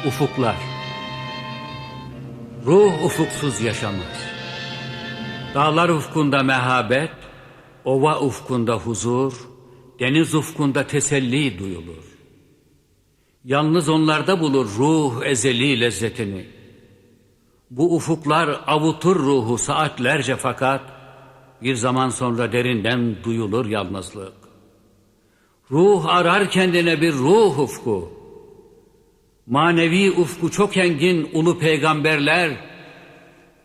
Ufuklar. Ruh ufuksuz yaşamaz. Dağlar ufkunda mehabet, ova ufkunda huzur, deniz ufkunda teselli duyulur. Yalnız onlarda bulur ruh ezeli lezzetini. Bu ufuklar avutur ruhu saatlerce fakat bir zaman sonra derinden duyulur yalnızlık. Ruh arar kendine bir ruh ufku. Manevi ufku çok engin ulu peygamberler,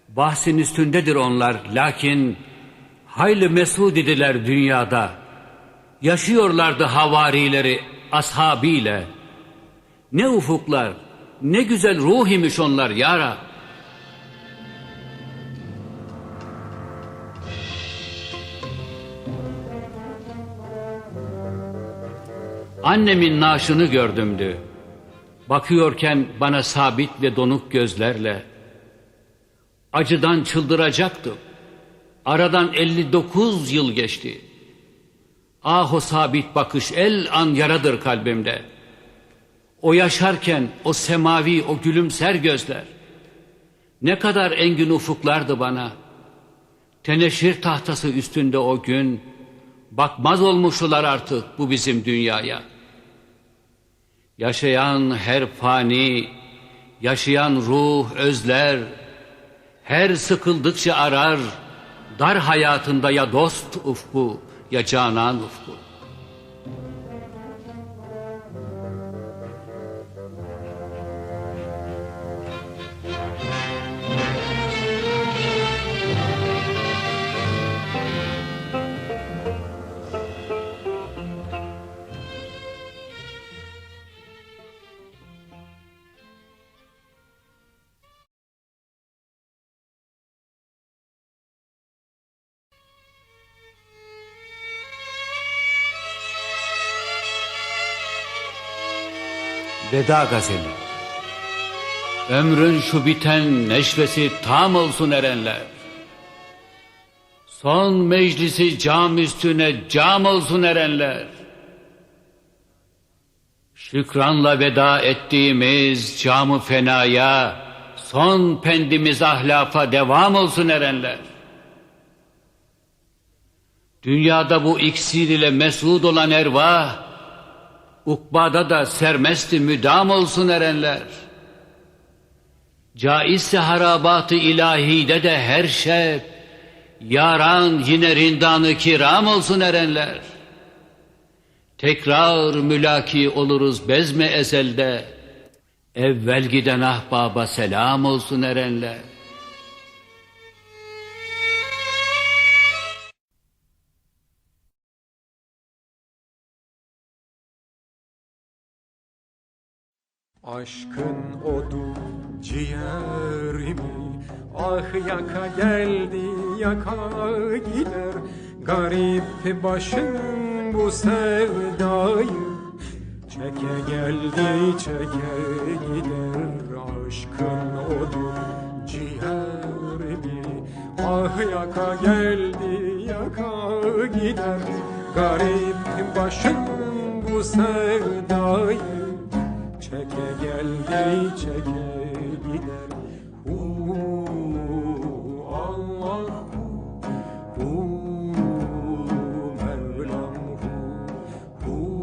bahsin üstündedir onlar, lakin hayli mesud idiler dünyada. Yaşıyorlardı havarileri ashabıyla. Ne ufuklar, ne güzel ruh imiş onlar ya Rab. Annemin naaşını gördümdü. Bakıyorken bana sabit ve donuk gözlerle. Acıdan çıldıracaktım. Aradan 59 yıl geçti. Ah o sabit bakış el an yaradır kalbimde. O yaşarken o semavi, o gülümser gözler. Ne kadar engin ufuklardı bana. Teneşir tahtası üstünde o gün. Bakmaz olmuşlar artık bu bizim dünyaya. Yaşayan her fani, yaşayan ruh özler. Her sıkıldıkça arar, dar hayatında ya dost ufku ya canan ufku. Veda gazeli. Ömrün şu biten neşvesi tam olsun erenler. Son meclisi cam üstüne cam olsun erenler. Şükranla veda ettiğimiz camı fenaya, son pendimiz ahlafa devam olsun erenler. Dünyada bu iksir ile mesud olan ervah, ukbada da sermesti müdam olsun erenler. Caizse harabat-ı ilahide de her şeb, yaran yine rindan-ı kiram olsun erenler. Tekrar mülaki oluruz bezme ezelde, evvel giden ahbaba selam olsun erenler. Aşkın odu ciğerimi, ah yaka geldi yaka gider. Garip başım bu sevdayı çeke geldi çeke gider. Aşkın odu ciğerimi, ah yaka geldi yaka gider. Garip başım bu sevdayı çeke geldi çeke gider. Allah Mevlam Allah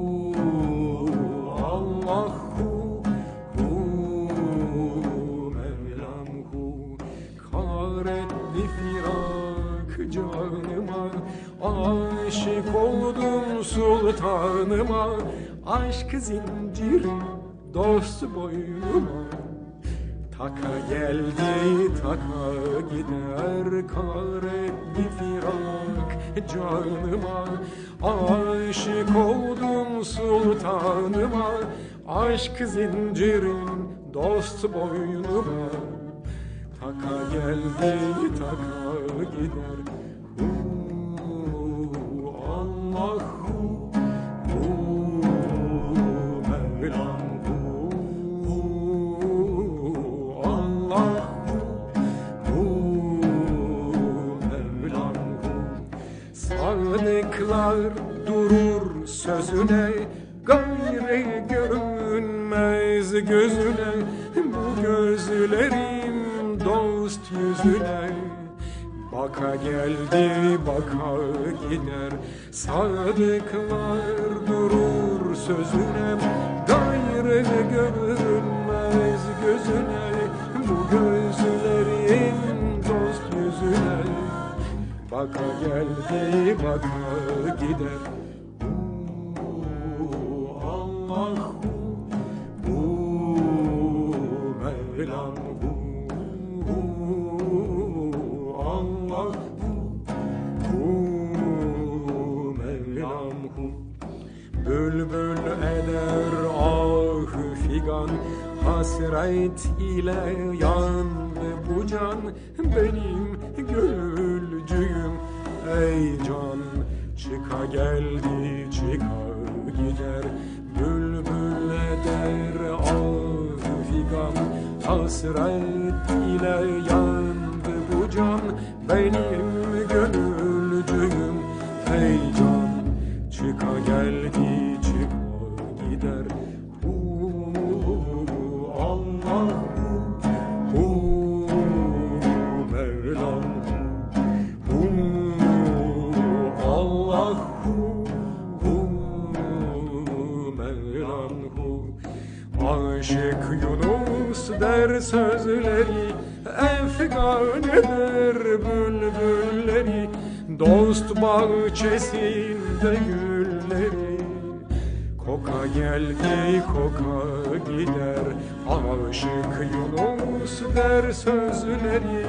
Mevlam kahretli firak canıma, aşık oldum sultanıma. Aşk zinciri dost boynuma, taka geldi taka gider. Kahretli firak canıma, aşık oldum sultanıma. Aşk zincirin dost boynuma, taka geldi taka gider. Allahu sadıklar durur sözüne, gayrı görünmez gözüne, bu gözlerim dost yüzüne. Baka geldi baka gider, sadıklar durur sözüne. Gayrı görünmez gözüne, bu gözlerin dost yüzüne. Baka geldi baka gider. Allahu Mevlam, bülbül eder ah figan, hasret ile yandı bu can. Benim gönülcüğüm ey can, çıka geldi çıka gider. Bülbül eder ah figan, hasret ile yandı bu can. Benim gönülcüğüm ey can, çıka geldi çıka gider. Allah Mevlam, Allah Mevlam. Aşık Yunus der sözleri, efgan eder bülbülleri. Dost bahçesinde gülleri, koka geldi koka gider. Aşık Yunus der sözleri,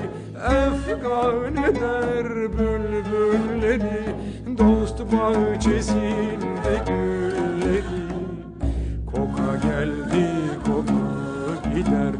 efgan eder bülbülleri. Dost bahçesinde gülleri, koka geldi koka gider.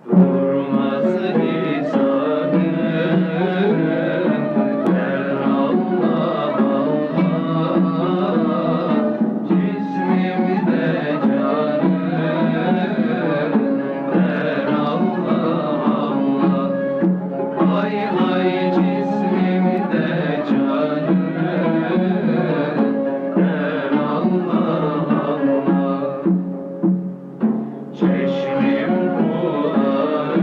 Durmaz lisanım, der Allah Allah, cismimde canım, der Allah Allah. Ay ay cismimde canım, der Allah Allah. Çeşmim bulanır,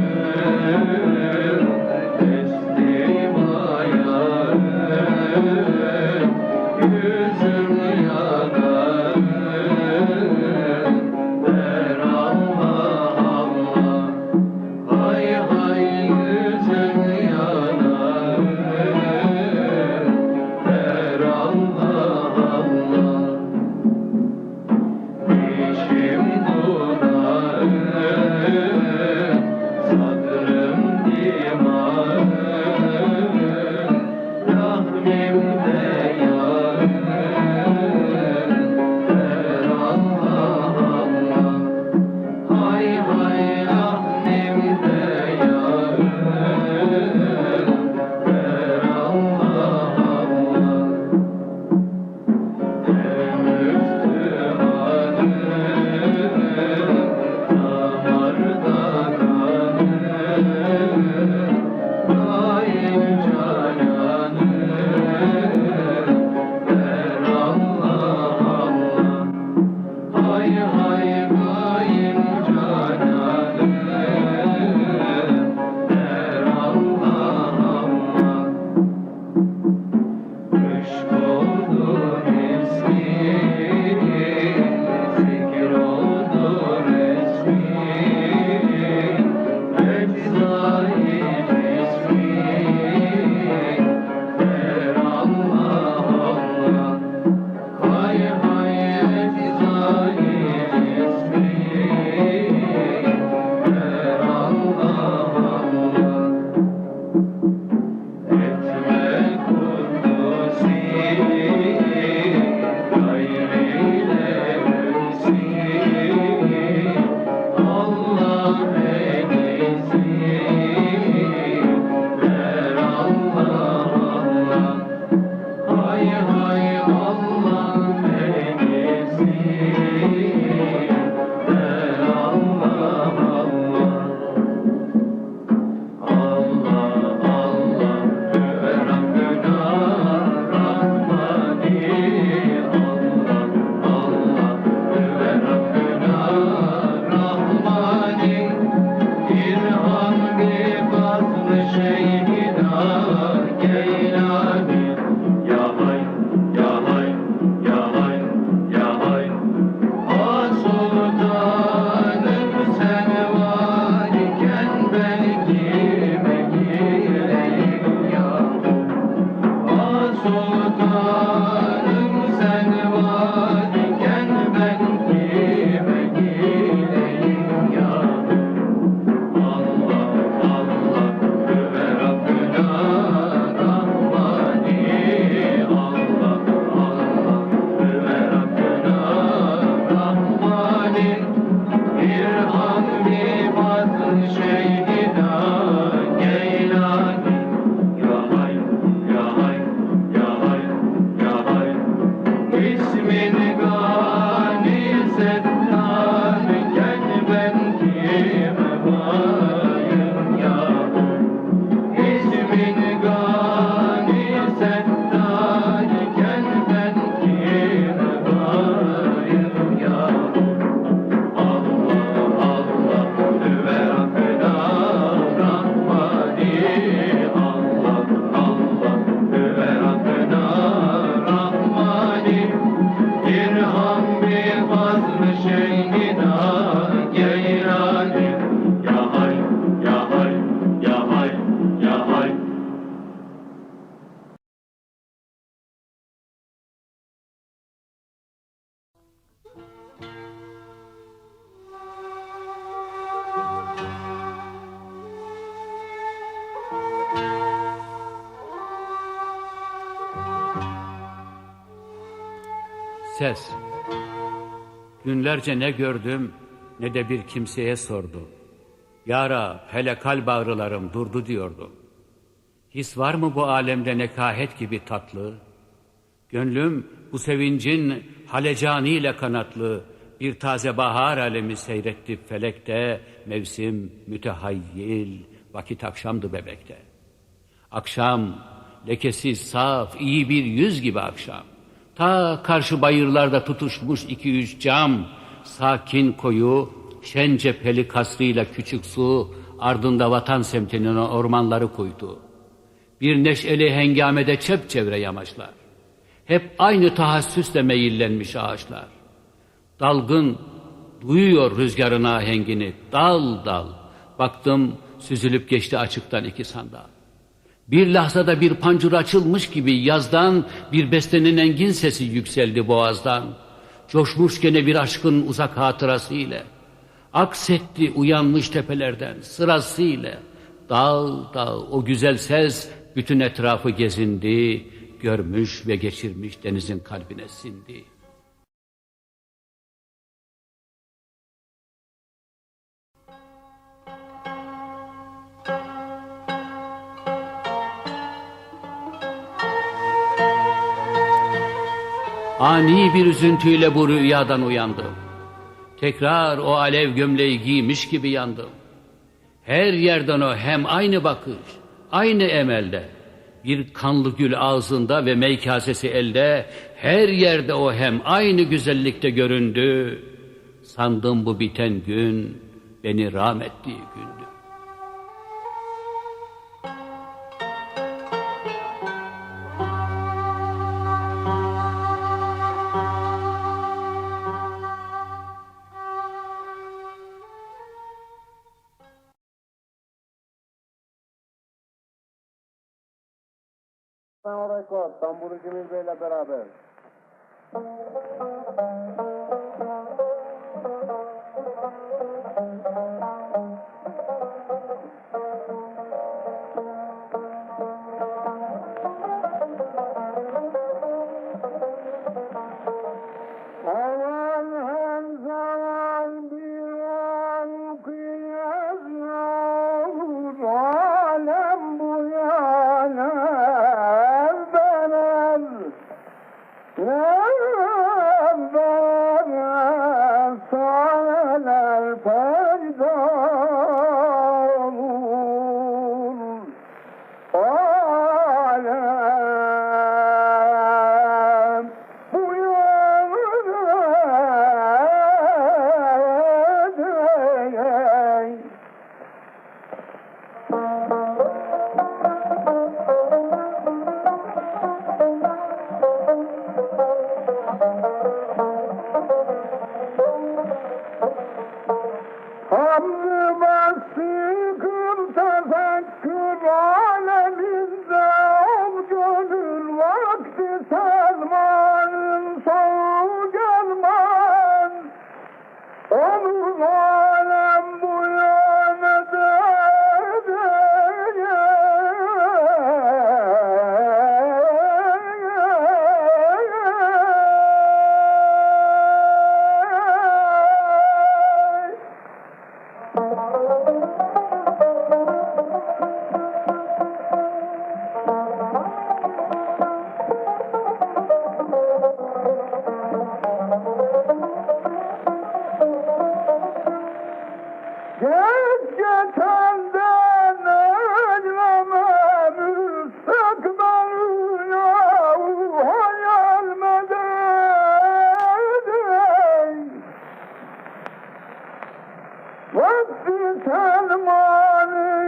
Ses. Günlerce ne gördüm ne de bir kimseye sordu. Ya Rab, hele kalp ağrılarım durdu diyordu. His var mı bu alemde nekahet gibi tatlı? Gönlüm bu sevincin halecaniyle kanatlı, bir taze bahar alemi seyretti felekte, mevsim mütehayyil, vakit akşamdı bebekte. Akşam, lekesiz, saf, iyi bir yüz gibi akşam. Ta karşı bayırlarda tutuşmuş 2-3 cam, sakin koyu, şen cepheli kasrıyla küçük su, ardında vatan semtinin ormanları koydu. Bir neşeli hengamede çepçevre yamaçlar. Hep aynı tahassüsle meyillenmiş ağaçlar. Dalgın duyuyor rüzgarın ahengini, dal dal. Baktım süzülüp geçti açıktan 2 sandal. Bir lahzada bir pancur açılmış gibi yazdan bir bestenin engin sesi yükseldi boğazdan. Coşmuş gene bir aşkın uzak hatırası ile. Aksetti uyanmış tepelerden sırasıyla. Dağ dağ o güzel ses bütün etrafı gezindi. Görmüş ve geçirmiş denizin kalbine sindi. Ani bir üzüntüyle bu rüyadan uyandım. Tekrar o alev gömleği giymiş gibi yandım. Her yerden o hem aynı bakış, aynı emelde. Bir kanlı gül ağzında ve mey kasesi elde, her yerde o hem aynı güzellikte göründü. Sandım bu biten gün beni rahmettiği gündü. Rekord, Tamburu Cemil Bey'le beraber. Aman hem zaman bir okuyaz yok, alem bu yana. Sağlar payda olur alem bu yana Hamd basıkım tezekkür aleminde ol gönül vakti selmanın soğu gelmez. Olur alem bu yönede geç geçenden eyleme müstakbelüne hayal mededeyn. Vakti selmanın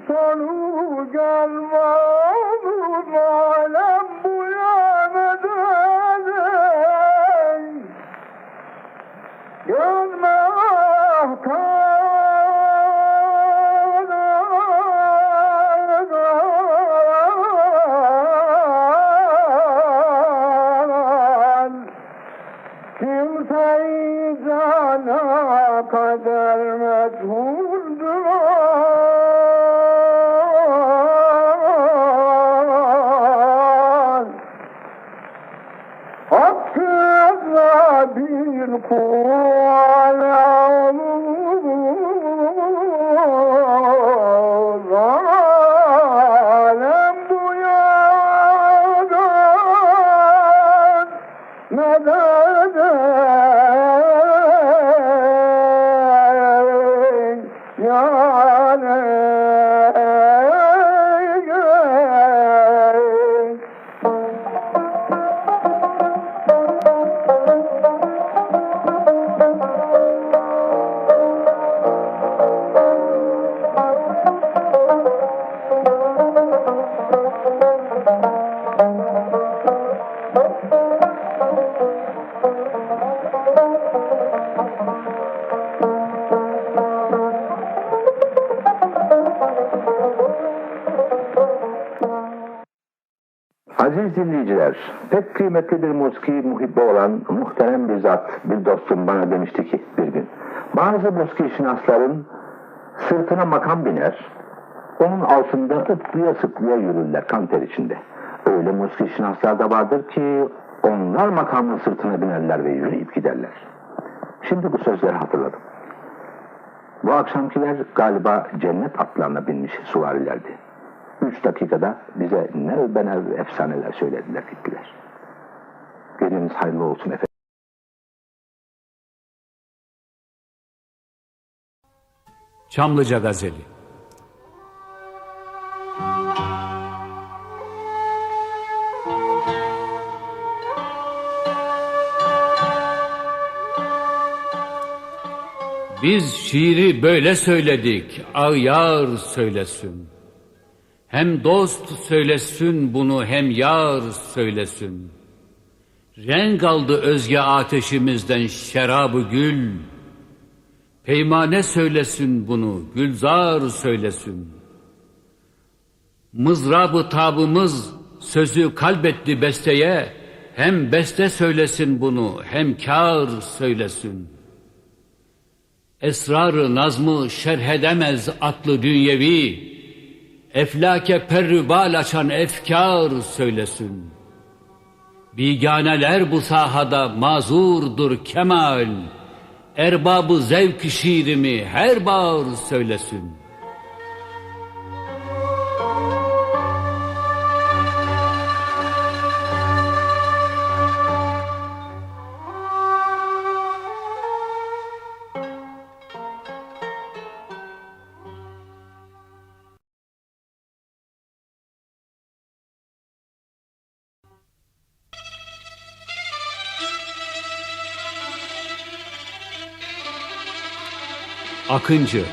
sonu gelme olur alem bu yanedeyn. Görme kimse-i cana kader mecburdur. Hakkı kualam alem duyadan medet yani Aziz dinleyiciler, pek kıymetli bir musiki muhibbi olan muhterem bir zat, bir dostum bana demişti ki bir gün, bazı musiki şinasların sırtına makam biner, onun altında ıplıya sıplıya yürürler kan ter içinde. Öyle musiki şinaslar da vardır ki onlar makamın sırtına binerler ve yürüyüp giderler. Şimdi bu sözleri hatırladım. Bu akşamkiler galiba cennet atlarına binmiş suvarilerdi. 3 dakikada bize nev benev efsaneler söylediler gittiler. Geceniz hayırlı olsun efendim. Çamlıca Gazeli. Biz şiiri böyle söyledik, ağyar söylesin. Hem dost söylesin bunu, hem yar söylesin. Renk aldı özge ateşimizden şerabı gül. Peymane söylesin bunu, gülzar söylesin. Mızrabı tabımız sözü kalbetti besteye. Hem beste söylesin bunu, hem kâr söylesin. Esrar-ı nazmı şerh edemez aklı dünyevi. Eflake perrübal açan efkar söylesin. Biganeler bu sahada mazurdur kemal. Erbabı zevk şiirimi her bağır söylesin. Akıncı,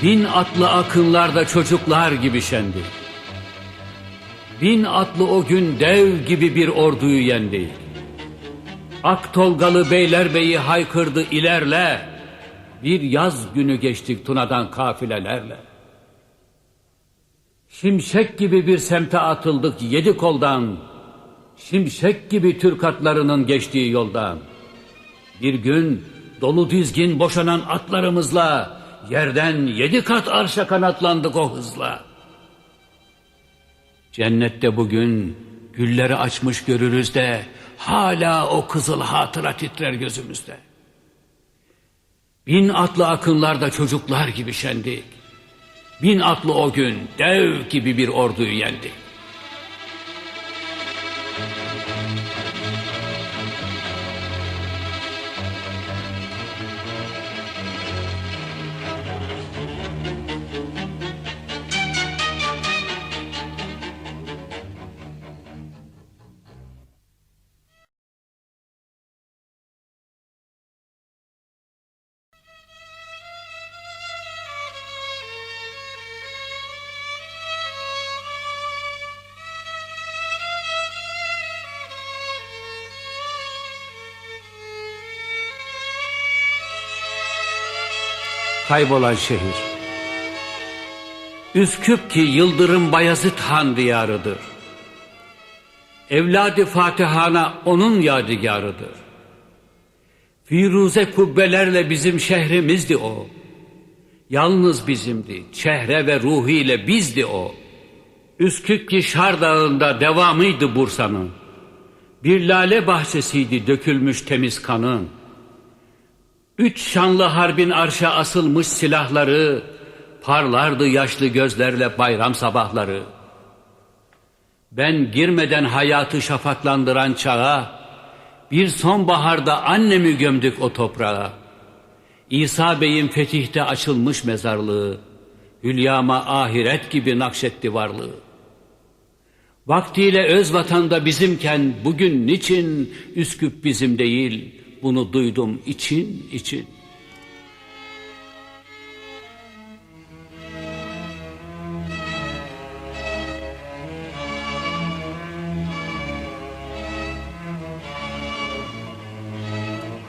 1000 atlı akınlarda çocuklar gibi şendi. 1000 atlı o gün dev gibi bir orduyu yendi. Ak Tolgalı Beylerbeyi haykırdı ilerle. Bir yaz günü geçtik Tuna'dan kafilelerle. Şimşek gibi bir semte atıldık 7 koldan. Şimşek gibi Türk atlarının geçtiği yoldan. Bir gün dolu dizgin boşanan atlarımızla yerden 7 kat arşa kanatlandık o hızla. Cennette bugün gülleri açmış görürüz de hala o kızıl hatıra titrer gözümüzde. 1000 atlı akınlarda çocuklar gibi şendik. 1000 atlı o gün dev gibi bir orduyu yendik. Kaybolan şehir. Üsküp ki Yıldırım Bayezid Han diyarıdır. Evladı Fatihana onun yadigarıdır. Firuze kubbelerle bizim şehrimizdi o. Yalnız bizimdi, çehre ve ruhiyle bizdi o. Üsküp ki Şar Dağı'nda devamıydı Bursa'nın. Bir lale bahçesiydi dökülmüş temiz kanın. 3 şanlı harbin arşa asılmış silahları, parlardı yaşlı gözlerle bayram sabahları. Ben girmeden hayatı şafaklandıran çağa, bir sonbaharda annemi gömdük o toprağa. İsa Bey'in fetihte açılmış mezarlığı, Hülyama ahiret gibi nakşetti varlığı. Vaktiyle öz vatanda bizimken bugün niçin Üsküp bizim değil, bunu duydum için için.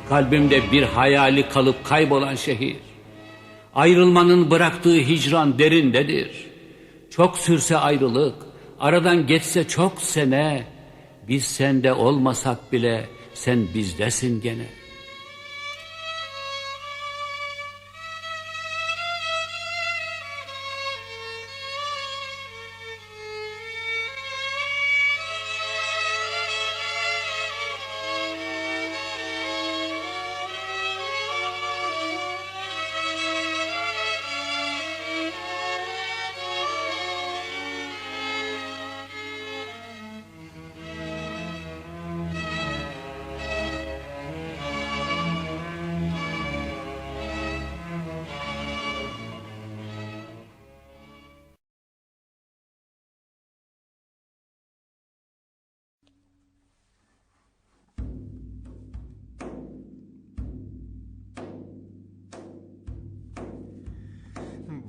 Kalbimde bir hayali kalıp kaybolan şehir. Ayrılmanın bıraktığı hicran derindedir. Çok sürse ayrılık, aradan geçse çok sene, biz sende olmasak bile sen bizdesin gene.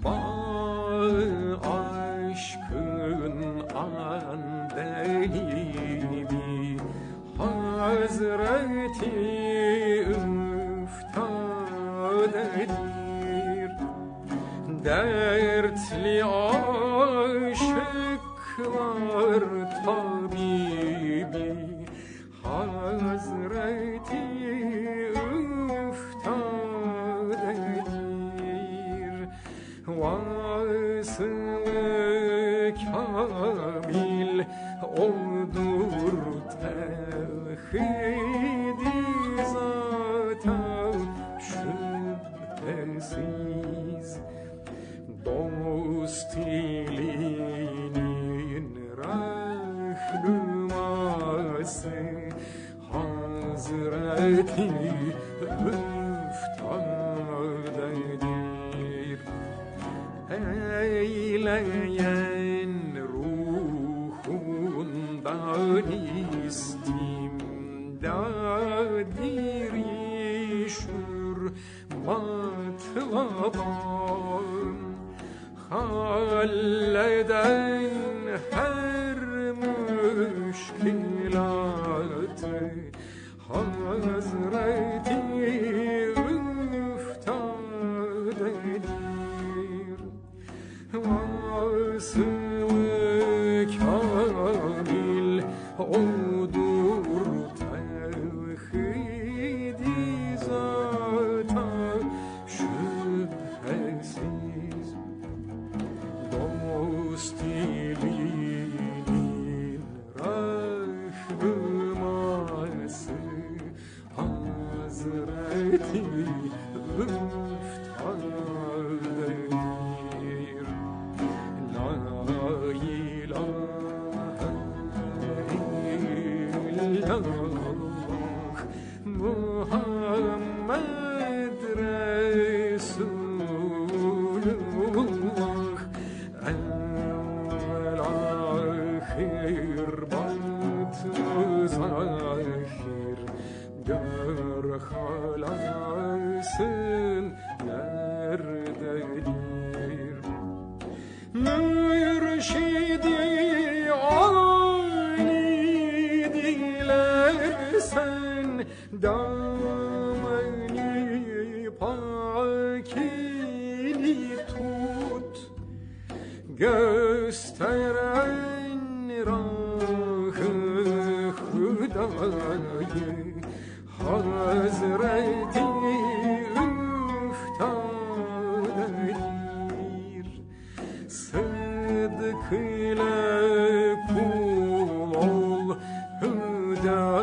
Bağı aşkın andelibi Hazreti üftadedir. Dertli aşıklar tabibi Hazreti üftadedir. Vasıl-ı kamil odur tevhid-i zata şüphesiz. Dost ilinin rahnuması Hazreti üftadedir. Eyleyen ruhundan istimdadir matlabam. Halleden her müşkilatı Hazreti üftadedir. Vasıl-ı kamil odur tevhid-i zata şüphesiz. Dost ilinin rahnuması Hazreti üftadedir. La ilahe illallah Muhammed Resulullah. Evvel ahir batı zahir gör halasın nerededir. Mürşidi Ali dilersen dameni pakini tut. Gösteren rahı hüdayı Hazreti üftadedir. Sıdk ile kul ol hüda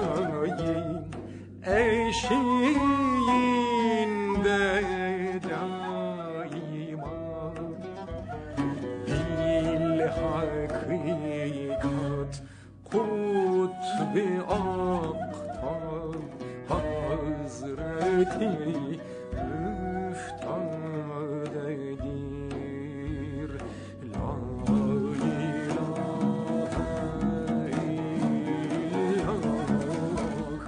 daima bil hakikat kutbi aktar Hazreti müftadedir La ilahe illallah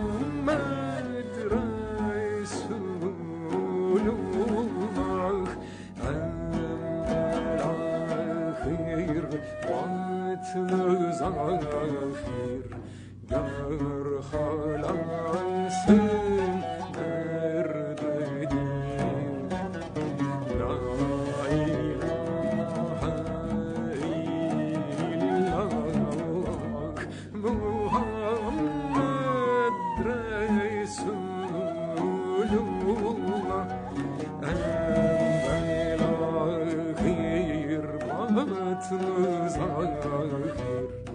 Muhammed Resulullah Evvel ahir batlı zahir Gör halansın nerededir La ilahe illallah Muhammed Resulullah Evvel ahir batlı zahir